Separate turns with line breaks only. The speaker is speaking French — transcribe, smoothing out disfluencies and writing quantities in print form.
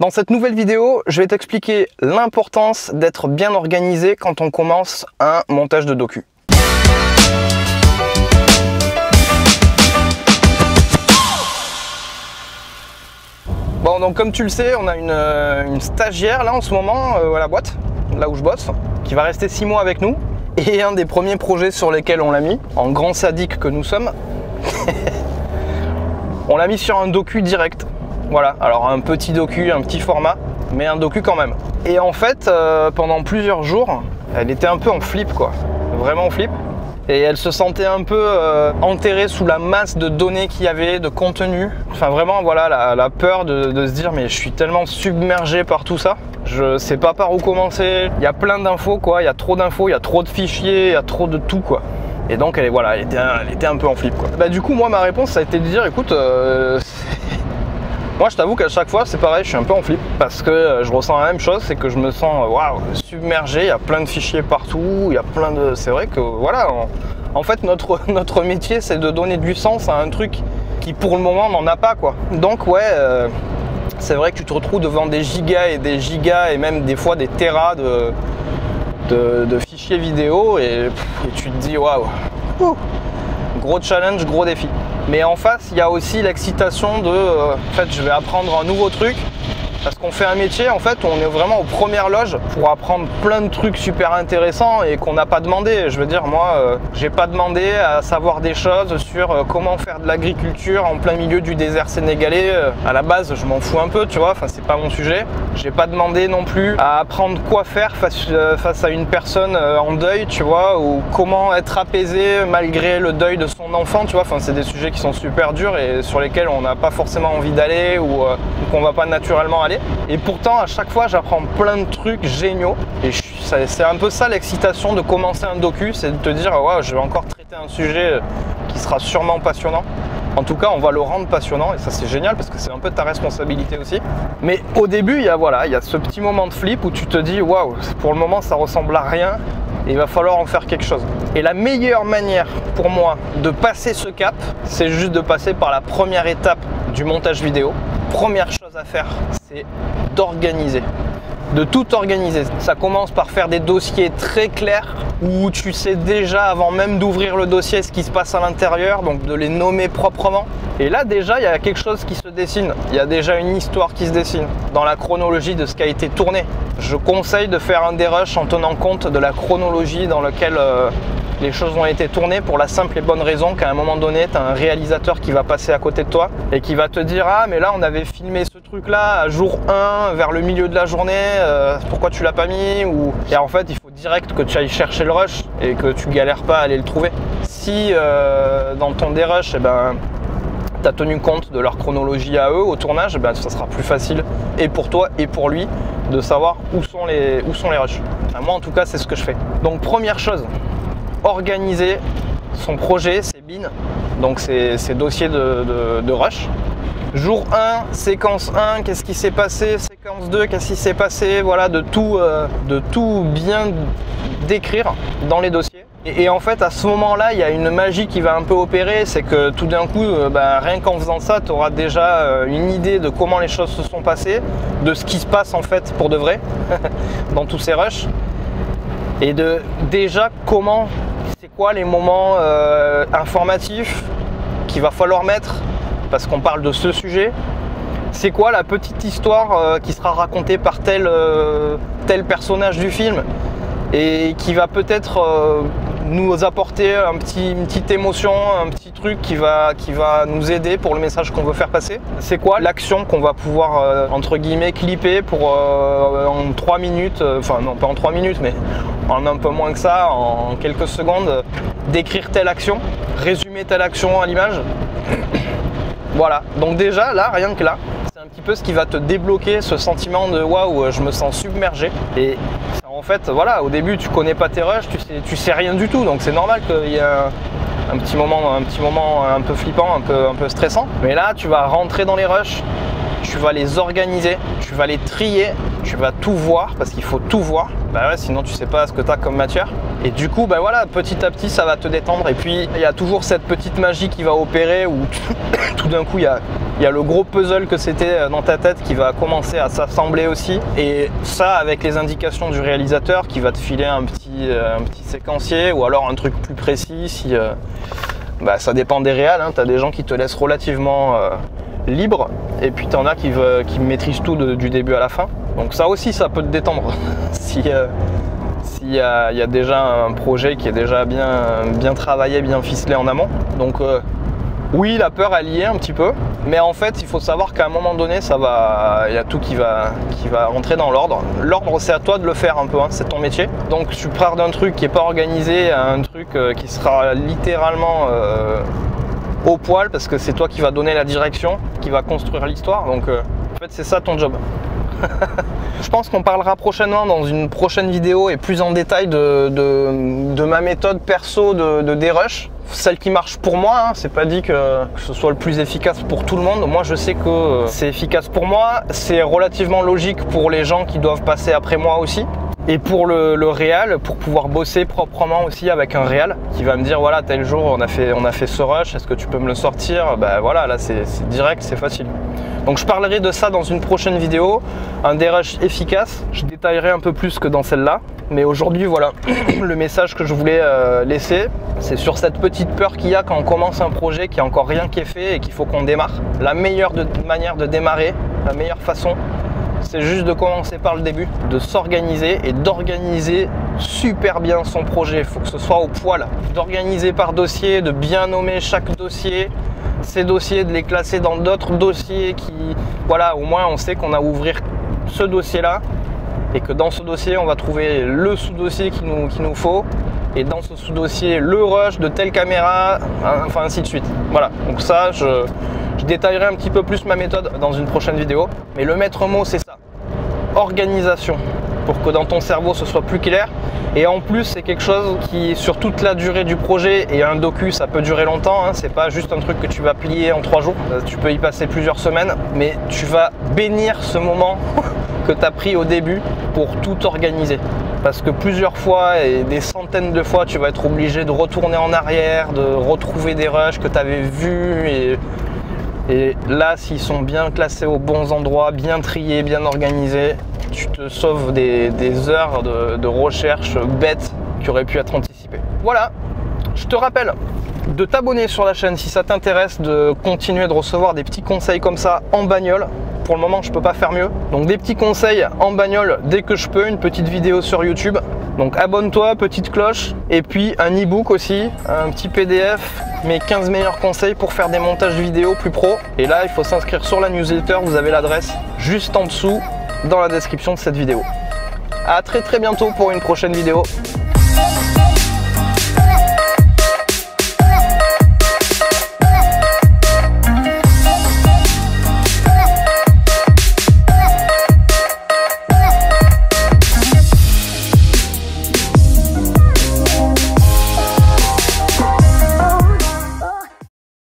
Dans cette nouvelle vidéo, je vais t'expliquer l'importance d'être bien organisé quand on commence un montage de docu. Bon, donc comme tu le sais, on a une stagiaire là en ce moment à la boîte, là où je bosse, qui va rester 6 mois avec nous. Et un des premiers projets sur lesquels on l'a mis, en grand sadique que nous sommes, on l'a mis sur un docu direct. Voilà, alors un petit docu, un petit format, mais un docu quand même. Et en fait, pendant plusieurs jours, elle était un peu en flip quoi, vraiment en flip. Et elle se sentait un peu enterrée sous la masse de données qu'il y avait, de contenu. Enfin vraiment, voilà, la peur de se dire mais je suis tellement submergé par tout ça. Je sais pas par où commencer. Il y a plein d'infos quoi, il y a trop d'infos, il y a trop de fichiers, il y a trop de tout quoi. Et donc elle était un peu en flip quoi. Bah du coup moi ma réponse ça a été de dire écoute, moi je t'avoue qu'à chaque fois c'est pareil, je suis un peu en flip parce que je ressens la même chose, c'est que je me sens waouh, submergé, il y a plein de fichiers partout, il y a plein de... C'est vrai que voilà, en fait notre métier c'est de donner du sens à un truc qui pour le moment n'en a pas quoi. Donc ouais, c'est vrai que tu te retrouves devant des gigas et même des fois des terras de fichiers vidéo et tu te dis waouh, gros challenge, gros défi. Mais en face, il y a aussi l'excitation de en fait, je vais apprendre un nouveau truc. Parce qu'on fait un métier, en fait, on est vraiment aux premières loges pour apprendre plein de trucs super intéressants et qu'on n'a pas demandé. Je veux dire, moi, j'ai pas demandé à savoir des choses sur comment faire de l'agriculture en plein milieu du désert sénégalais. À la base, je m'en fous un peu, tu vois, enfin, c'est pas mon sujet. J'ai pas demandé non plus à apprendre quoi faire face à une personne en deuil, tu vois, ou comment être apaisé malgré le deuil de son enfant, tu vois. Enfin, c'est des sujets qui sont super durs et sur lesquels on n'a pas forcément envie d'aller ou qu'on va pas naturellement aller. Et pourtant à chaque fois j'apprends plein de trucs géniaux et c'est un peu ça l'excitation de commencer un docu, c'est de te dire ouais, je vais encore traiter un sujet qui sera sûrement passionnant. En tout cas on va le rendre passionnant et ça c'est génial parce que c'est un peu ta responsabilité aussi. Mais au début il y a ce petit moment de flip où tu te dis waouh, pour le moment ça ressemble à rien et il va falloir en faire quelque chose. Et la meilleure manière pour moi de passer ce cap, c'est juste de passer par la première étape du montage vidéo. Première chose à faire, c'est d'organiser, de tout organiser. Ça commence par faire des dossiers très clairs où tu sais déjà avant même d'ouvrir le dossier ce qui se passe à l'intérieur, donc de les nommer proprement. Et là déjà il y a quelque chose qui se dessine, il y a déjà une histoire qui se dessine dans la chronologie de ce qui a été tourné. Je conseille de faire un dérush en tenant compte de la chronologie dans laquelle les choses ont été tournées pour la simple et bonne raison qu'à un moment donné, tu as un réalisateur qui va passer à côté de toi et qui va te dire « Ah, mais là, on avait filmé ce truc-là à jour 1, vers le milieu de la journée, pourquoi tu l'as pas mis ?» Et en fait, il faut direct que tu ailles chercher le rush et que tu galères pas à aller le trouver. Si dans ton dérush, tu as tenu compte de leur chronologie à eux au tournage, ça sera plus facile et pour toi et pour lui de savoir où sont les rushs. Enfin, moi, en tout cas, c'est ce que je fais. Donc, première chose, organiser son projet, ses bins, donc ses dossiers de rush. Jour 1, séquence 1, qu'est-ce qui s'est passé, séquence 2, qu'est-ce qui s'est passé, voilà, de tout bien décrire dans les dossiers. Et en fait, à ce moment-là, il y a une magie qui va un peu opérer, c'est que tout d'un coup, rien qu'en faisant ça, tu auras déjà une idée de comment les choses se sont passées, de ce qui se passe en fait pour de vrai dans tous ces rushs, et de déjà comment, c'est quoi les moments informatifs qu'il va falloir mettre, parce qu'on parle de ce sujet. C'est quoi la petite histoire qui sera racontée par tel personnage du film et qui va peut-être nous apporter une petite émotion, un petit truc qui va nous aider pour le message qu'on veut faire passer. C'est quoi l'action qu'on va pouvoir entre guillemets clipper pour en 3 minutes, enfin non pas en 3 minutes mais en un peu moins que ça, en quelques secondes, décrire telle action, résumer telle action à l'image. Voilà, donc déjà là, rien que là, c'est un petit peu ce qui va te débloquer ce sentiment de waouh, je me sens submergé. Et en fait, voilà, au début tu connais pas tes rushs, tu sais rien du tout, donc c'est normal qu'il y ait un petit moment un peu flippant, un peu stressant. Mais là, tu vas rentrer dans les rushs, tu vas les organiser, tu vas les trier tu vas tout voir parce qu'il faut tout voir. Bah ouais, sinon tu sais pas ce que tu as comme matière. Et du coup, bah voilà, petit à petit, ça va te détendre. Et puis, il y a toujours cette petite magie qui va opérer où tout d'un coup, il y a le gros puzzle que c'était dans ta tête qui va commencer à s'assembler aussi. Et ça, avec les indications du réalisateur qui va te filer un petit séquencier ou alors un truc plus précis. Si, bah, ça dépend des réals. Hein. Tu as des gens qui te laissent relativement libre. Et puis, tu en as qui maîtrisent tout du début à la fin. Donc ça aussi, ça peut te détendre. S'il y a déjà un projet qui est déjà bien travaillé, bien ficelé en amont. Donc oui, la peur elle y est un petit peu, mais en fait il faut savoir qu'à un moment donné il y a tout qui va rentrer dans l'ordre. L'ordre c'est à toi de le faire un peu, hein, c'est ton métier. Donc tu pars d'un truc qui n'est pas organisé à un truc qui sera littéralement au poil parce que c'est toi qui va donner la direction, qui va construire l'histoire. Donc en fait c'est ça ton job. Je pense qu'on parlera prochainement dans une prochaine vidéo et plus en détail de ma méthode perso de dérush. Celle qui marche pour moi, hein. C'est pas dit que ce soit le plus efficace pour tout le monde. Moi je sais que c'est efficace pour moi, c'est relativement logique pour les gens qui doivent passer après moi aussi. Et pour le réal, pour pouvoir bosser proprement aussi avec un réal qui va me dire voilà tel jour on a fait ce rush, est-ce que tu peux me le sortir? Bah voilà, là c'est direct, c'est facile. Donc je parlerai de ça dans une prochaine vidéo, un dérush efficace. Je détaillerai un peu plus que dans celle-là. Mais aujourd'hui voilà, le message que je voulais laisser, c'est sur cette petite peur qu'il y a quand on commence un projet, qu'il n'y a encore rien qui est fait et qu'il faut qu'on démarre. La meilleure manière de démarrer, la meilleure façon, c'est juste de commencer par le début, de s'organiser et d'organiser super bien son projet. Il faut que ce soit au poil, d'organiser par dossier, de bien nommer chaque dossier. Ces dossiers, de les classer dans d'autres dossiers qui, voilà, au moins on sait qu'on a à ouvrir ce dossier-là et que dans ce dossier, on va trouver le sous-dossier qu'il nous faut et dans ce sous-dossier, le rush de telle caméra, enfin ainsi de suite. Voilà, donc ça, je détaillerai un petit peu plus ma méthode dans une prochaine vidéo. Mais le maître mot, c'est ça, organisation, pour que dans ton cerveau, ce soit plus clair. Et en plus, c'est quelque chose qui, sur toute la durée du projet, et un docu, ça peut durer longtemps, hein, c'est pas juste un truc que tu vas plier en 3 jours, tu peux y passer plusieurs semaines, mais tu vas bénir ce moment que tu as pris au début pour tout organiser. Parce que plusieurs fois et des centaines de fois, tu vas être obligé de retourner en arrière, de retrouver des rushs que tu avais vus. Et là, s'ils sont bien classés aux bons endroits, bien triés, bien organisés, tu te sauves des heures de recherche bêtes qui auraient pu être anticipées. Voilà, je te rappelle de t'abonner sur la chaîne si ça t'intéresse, de continuer de recevoir des petits conseils comme ça en bagnole. Pour le moment, je peux pas faire mieux. Donc des petits conseils en bagnole dès que je peux, une petite vidéo sur YouTube. Donc abonne-toi, petite cloche. Et puis un e-book aussi, un petit PDF, mes 15 meilleurs conseils pour faire des montages vidéo plus pro. Et là, il faut s'inscrire sur la newsletter, vous avez l'adresse juste en dessous dans la description de cette vidéo. À très bientôt pour une prochaine vidéo.